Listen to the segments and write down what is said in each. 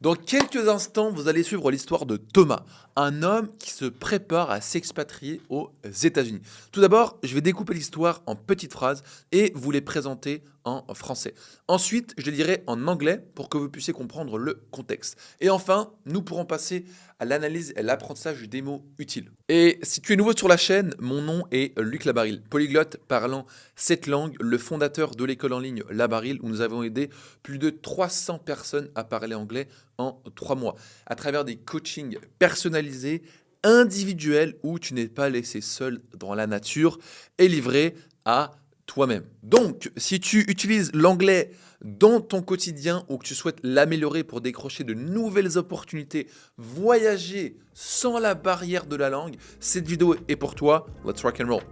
Dans quelques instants, vous allez suivre l'histoire de Thomas, un homme qui se prépare à s'expatrier aux États-Unis. Tout d'abord, je vais découper l'histoire en petites phrases et vous les présenter en français. Ensuite, je les dirai en anglais pour que vous puissiez comprendre le contexte. Et enfin, nous pourrons passer à l'analyse et l'apprentissage des mots utiles. Et si tu es nouveau sur la chaîne, mon nom est Luc Labaril, polyglotte parlant 7 langues, le fondateur de l'école en ligne Labaril, où nous avons aidé plus de 300 personnes à parler anglais en 3 mois, à travers des coachings personnalisés, individuels, où tu n'es pas laissé seul dans la nature et livré à toi-même. Donc, si tu utilises l'anglais dans ton quotidien ou que tu souhaites l'améliorer pour décrocher de nouvelles opportunités, voyager sans la barrière de la langue, cette vidéo est pour toi. Let's rock and roll.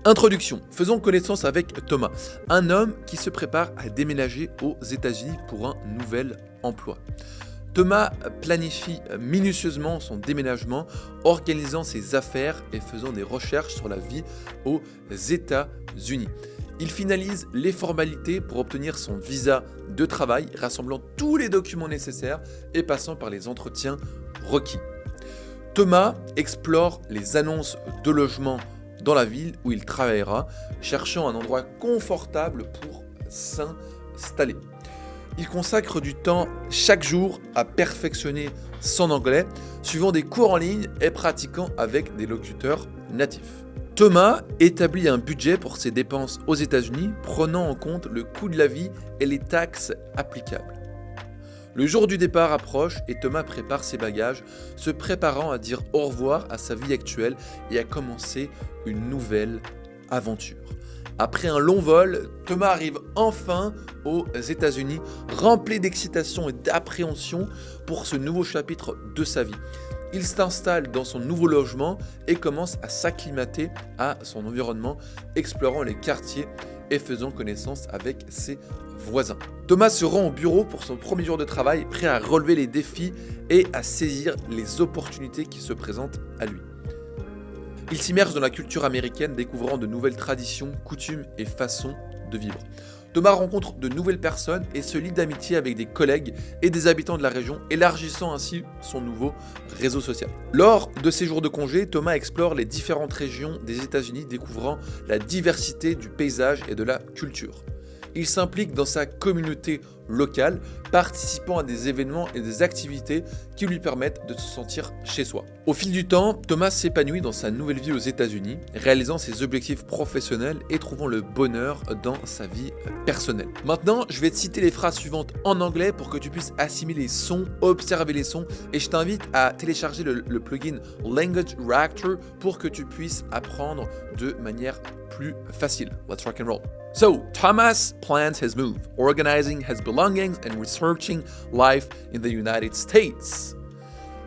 Introduction. Faisons connaissance avec Thomas, un homme qui se prépare à déménager aux États-Unis pour un nouvel emploi. Thomas planifie minutieusement son déménagement, organisant ses affaires et faisant des recherches sur la vie aux États-Unis. Il finalise les formalités pour obtenir son visa de travail, rassemblant tous les documents nécessaires et passant par les entretiens requis. Thomas explore les annonces de logement dans la ville où il travaillera, cherchant un endroit confortable pour s'installer. Il consacre du temps chaque jour à perfectionner son anglais, suivant des cours en ligne et pratiquant avec des locuteurs natifs. Thomas établit un budget pour ses dépenses aux États-Unis, prenant en compte le coût de la vie et les taxes applicables. Le jour du départ approche et Thomas prépare ses bagages, se préparant à dire au revoir à sa vie actuelle et à commencer une nouvelle aventure. Après un long vol, Thomas arrive enfin aux États-Unis, rempli d'excitation et d'appréhension pour ce nouveau chapitre de sa vie. Il s'installe dans son nouveau logement et commence à s'acclimater à son environnement, explorant les quartiers et faisant connaissance avec ses voisins. Thomas se rend au bureau pour son premier jour de travail, prêt à relever les défis et à saisir les opportunités qui se présentent à lui. Il s'immerge dans la culture américaine, découvrant de nouvelles traditions, coutumes et façons de vivre. Thomas rencontre de nouvelles personnes et se lie d'amitié avec des collègues et des habitants de la région, élargissant ainsi son nouveau réseau social. Lors de ses jours de congé, Thomas explore les différentes régions des États-Unis, découvrant la diversité du paysage et de la culture. Il s'implique dans sa communauté locale, participant à des événements et des activités qui lui permettent de se sentir chez soi. Au fil du temps, Thomas s'épanouit dans sa nouvelle vie aux États-Unis, réalisant ses objectifs professionnels et trouvant le bonheur dans sa vie personnelle. Maintenant, je vais te citer les phrases suivantes en anglais pour que tu puisses assimiler les sons, observer les sons, et je t'invite à télécharger le plugin Language Reactor pour que tu puisses apprendre de manière plus facile. Let's rock and roll. So, Thomas plans his move, organizing his belongings and researching life in the United States.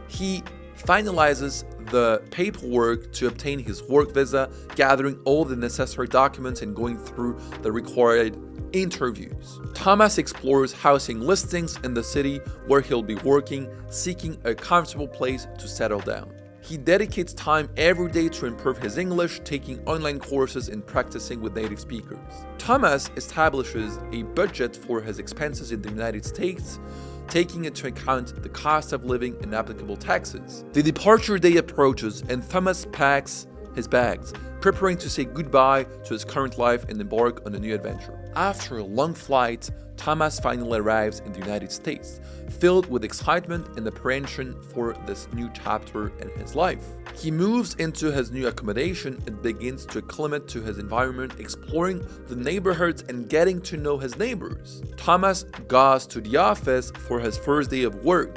He finalizes the paperwork to obtain his work visa, gathering all the necessary documents and going through the required interviews. Thomas explores housing listings in the city where he'll be working, seeking a comfortable place to settle down. He dedicates time every day to improve his English, taking online courses and practicing with native speakers. Thomas establishes a budget for his expenses in the United States, taking into account the cost of living and applicable taxes. The departure day approaches and Thomas packs his bags, preparing to say goodbye to his current life and embark on a new adventure. After a long flight, Thomas finally arrives in the United States, filled with excitement and apprehension for this new chapter in his life. He moves into his new accommodation and begins to acclimate to his environment, exploring the neighborhoods and getting to know his neighbors. Thomas goes to the office for his first day of work,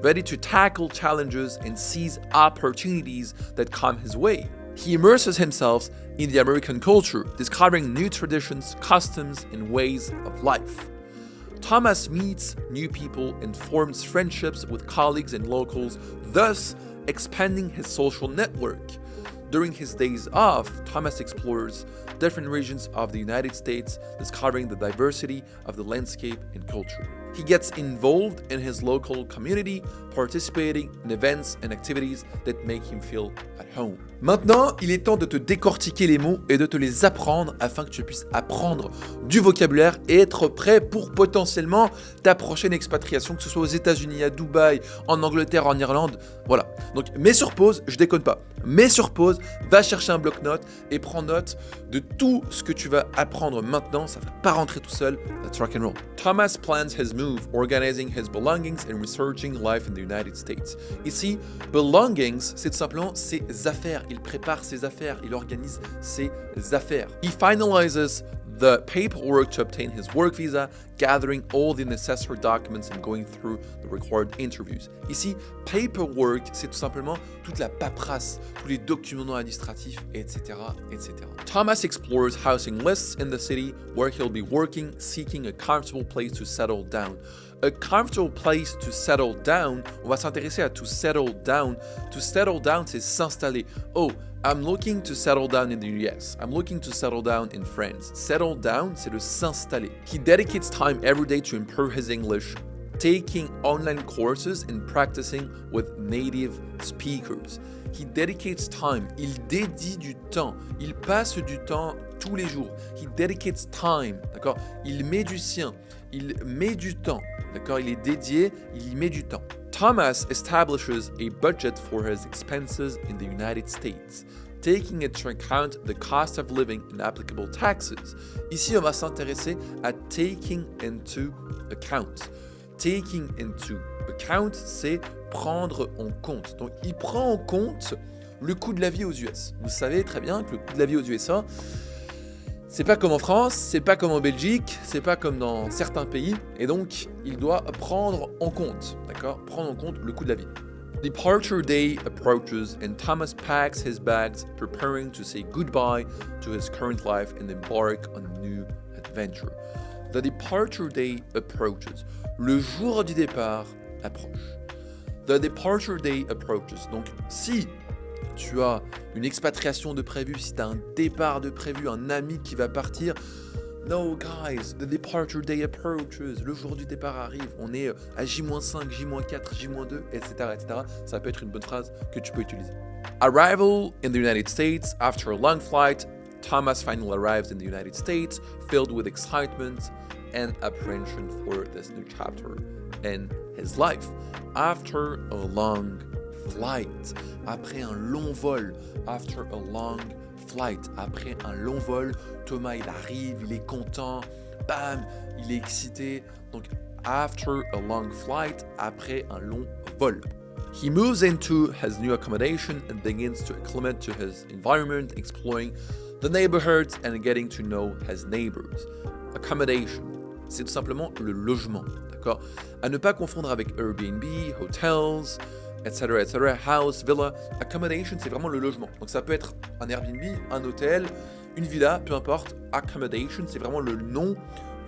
ready to tackle challenges and seize opportunities that come his way. He immerses himself in the American culture, discovering new traditions, customs, and ways of life. Thomas meets new people and forms friendships with colleagues and locals, thus expanding his social network. During his days off, Thomas explores different regions of the United States, discovering the diversity of the landscape and culture. He gets involved in his local community, participating in events and activities that make him feel at home. Maintenant, il est temps de te décortiquer les mots et de te les apprendre afin que tu puisses apprendre du vocabulaire et être prêt pour potentiellement ta prochaine expatriation, que ce soit aux États-Unis, à Dubaï, en Angleterre, en Irlande. Voilà. Donc, mets sur pause, je déconne pas. Mets sur pause, va chercher un bloc-notes et prends note de tout ce que tu vas apprendre maintenant. Ça ne va pas rentrer tout seul. Let's rock and roll. Thomas plans his move, organizing his belongings and researching life in the United States. Ici, belongings, c'est tout simplement ses affaires. Il prépare ses affaires, il organise ses affaires. He finalizes the paperwork to obtain his work visa, gathering all the necessary documents and going through the required interviews. Ici, paperwork, c'est tout simplement toute la paperasse, tous les documents administratifs, etc., etc. Thomas explores housing lists in the city where he'll be working, seeking a comfortable place to settle down. A comfortable place to settle down, on va s'intéresser à to settle down. To settle down, c'est s'installer. Oh, I'm looking to settle down in the US. I'm looking to settle down in France. Settle down, c'est le s'installer. He dedicates time every day to improve his English, taking online courses and practicing with native speakers. He dedicates time. Il dédie du temps. Il passe du temps tous les jours. He dedicates time. D'accord? Il met du sien. Il met du temps. D'accord? Il est dédié. Il y met du temps. Thomas establishes a budget for his expenses in the United States, taking into account the cost of living and applicable taxes. Ici, on va s'intéresser à taking into account. Taking into account, c'est prendre en compte. Donc, il prend en compte le coût de la vie aux US. Vous savez très bien que le coût de la vie aux USA, c'est pas comme en France, c'est pas comme en Belgique, c'est pas comme dans certains pays, et donc il doit prendre en compte, d'accord? Prendre en compte le coût de la vie. Departure day approaches and Thomas packs his bags, preparing to say goodbye to his current life and embark on a new adventure. The departure day approaches. Le jour du départ approche. The departure day approaches. Donc, si tu as une expatriation de prévu, si tu as un départ de prévu, un ami qui va partir, no guys, the departure day approaches. Le jour du départ arrive. On est à J-5, J-4, J-2, etc., etc. Ça peut être une bonne phrase que tu peux utiliser. Arrival in the United States. After a long flight, Thomas finally arrives in the United States, filled with excitement and apprehension for this new chapter in his life. After a long flight, après un long vol, after a long flight, après un long vol, Thomas il arrive, il est content, bam, il est excité. Donc after a long flight, après un long vol. He moves into his new accommodation and begins to acclimate to his environment, exploring the neighborhoods and getting to know his neighbors. Accommodation, c'est tout simplement le logement, d'accord? À ne pas confondre avec Airbnb, hotels, etc., etc., house, villa. Accommodation, c'est vraiment le logement. Donc ça peut être un Airbnb, un hôtel, une villa, peu importe. Accommodation, c'est vraiment le nom,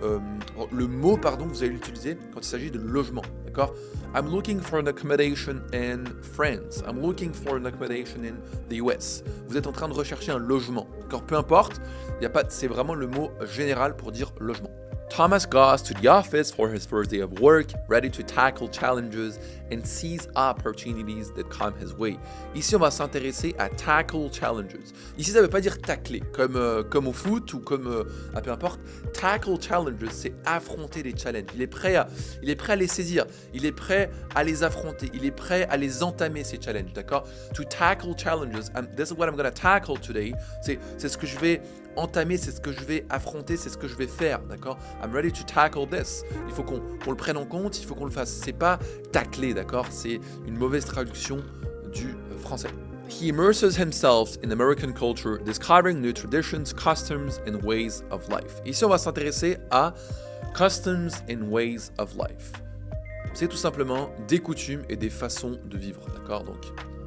le mot, pardon, que vous allez l'utiliser quand il s'agit de logement, d'accord? I'm looking for an accommodation in France. I'm looking for an accommodation in the US. Vous êtes en train de rechercher un logement, d'accord? Peu importe, il y a pas, c'est vraiment le mot général pour dire logement. Thomas goes to the office for his first day of work, ready to tackle challenges and seize opportunities that come his way. Ici, on va s'intéresser à tackle challenges. Ici, ça ne veut pas dire tacler, comme au foot ou comme peu importe. Tackle challenges, c'est affronter des challenges. Il est prêt à les saisir. Il est prêt à les affronter. Il est prêt à les entamer, ces challenges, d'accord? To tackle challenges, and this is what I'm going to tackle today. C'est ce que je vais entamer, c'est ce que je vais affronter, c'est ce que je vais faire, d'accord? I'm ready to tackle this. Il faut qu'on le prenne en compte, il faut qu'on le fasse. C'est pas tacler, d'accord? C'est une mauvaise traduction du français. He immerses himself in American culture, discovering new traditions, customs and ways of life. Ici, on va s'intéresser à customs and ways of life. C'est tout simplement des coutumes et des façons de vivre, d'accord? Donc,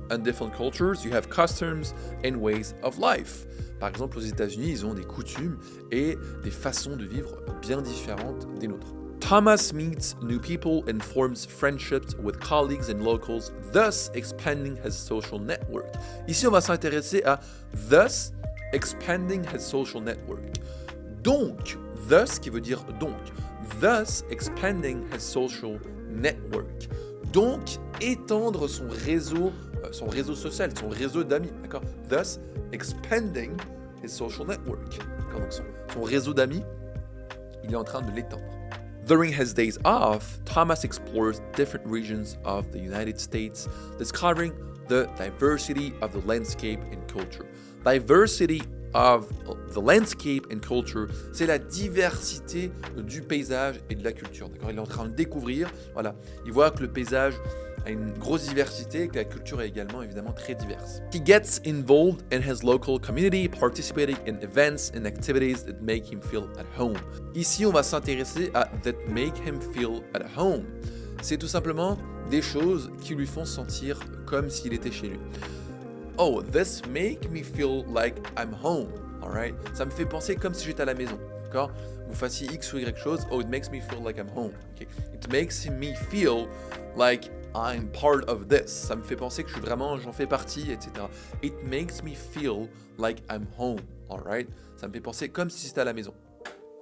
in different cultures, you have customs and ways of life. Par exemple, aux États-Unis, ils ont des coutumes et des façons de vivre bien différentes des nôtres. Thomas meets new people and forms friendships with colleagues and locals, thus expanding his social network. Ici, on va s'intéresser à thus expanding his social network. Donc, thus qui veut dire donc. Thus expanding his social network. Donc étendre son réseau social, son réseau d'amis, d'accord? Thus expanding his social network. D'accord? Donc son réseau d'amis, il est en train de l'étendre. During his days off, Thomas explores different regions of the United States, discovering the diversity of the landscape and culture. Diversity of the landscape and culture, c'est la diversité du paysage et de la culture. D'accord? Il est en train de découvrir, voilà, il voit que le paysage a une grosse diversité et que la culture est également évidemment très diverse. He gets involved in his local community, participating in events and activities that make him feel at home. Ici, on va s'intéresser à that make him feel at home. C'est tout simplement des choses qui lui font sentir comme s'il était chez lui. Oh, this make me feel like I'm home. Alright? Ça me fait penser comme si j'étais à la maison. D'accord? Vous fassiez X ou Y chose. Oh, it makes me feel like I'm home. Okay? It makes me feel like I'm part of this. Ça me fait penser que j'en fais partie, etc. It makes me feel like I'm home. Alright? Ça me fait penser comme si c'était à la maison.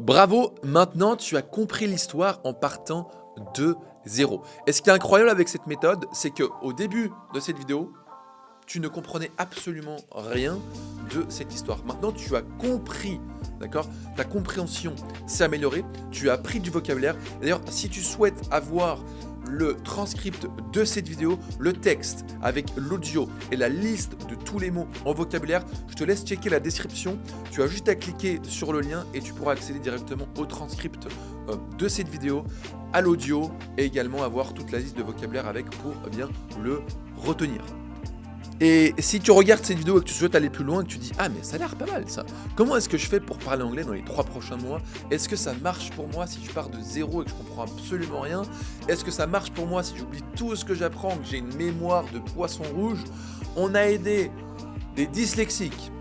Bravo, maintenant tu as compris l'histoire en partant de zéro. Et ce qui est incroyable avec cette méthode, c'est qu'au début de cette vidéo, tu ne comprenais absolument rien de cette histoire. Maintenant, tu as compris, d'accord? Ta compréhension s'est améliorée, tu as appris du vocabulaire. D'ailleurs, si tu souhaites avoir le transcript de cette vidéo, le texte avec l'audio et la liste de tous les mots en vocabulaire, je te laisse checker la description. Tu as juste à cliquer sur le lien et tu pourras accéder directement au transcript de cette vidéo, à l'audio et également avoir toute la liste de vocabulaire avec pour bien le retenir. Et si tu regardes cette vidéo et que tu souhaites aller plus loin, que tu dis « Ah mais ça a l'air pas mal ça, comment est-ce que je fais pour parler anglais dans les 3 prochains mois? Est-ce que ça marche pour moi si je pars de zéro et que je comprends absolument rien? Est-ce que ça marche pour moi si j'oublie tout ce que j'apprends, que j'ai une mémoire de poisson rouge ?» On a aidé des dyslexiques,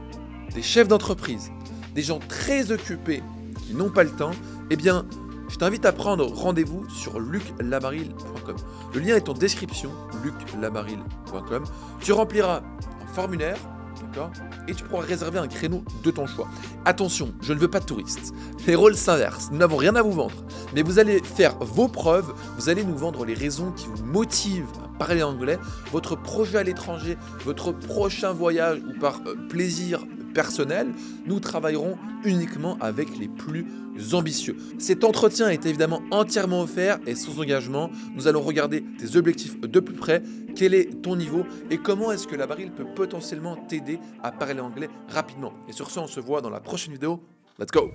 des chefs d'entreprise, des gens très occupés qui n'ont pas le temps. Eh bien, je t'invite à prendre rendez-vous sur luclabaril.com. Le lien est en description, luclabaril.com. Tu rempliras un formulaire, d'accord, et tu pourras réserver un créneau de ton choix. Attention, je ne veux pas de touristes. Les rôles s'inversent, nous n'avons rien à vous vendre. Mais vous allez faire vos preuves, vous allez nous vendre les raisons qui vous motivent à parler anglais, votre projet à l'étranger, votre prochain voyage ou par plaisir personnel. Nous travaillerons uniquement avec les plus ambitieux. Cet entretien est évidemment entièrement offert et sans engagement. Nous allons regarder tes objectifs de plus près, quel est ton niveau et comment est-ce que la Baril peut potentiellement t'aider à parler anglais rapidement. Et sur ce, on se voit dans la prochaine vidéo. Let's go!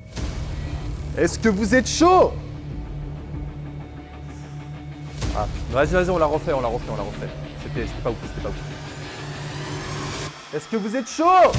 Est-ce que vous êtes chaud? Ah, vas-y, on la refait. C'était pas ouf. Est-ce que vous êtes chaud?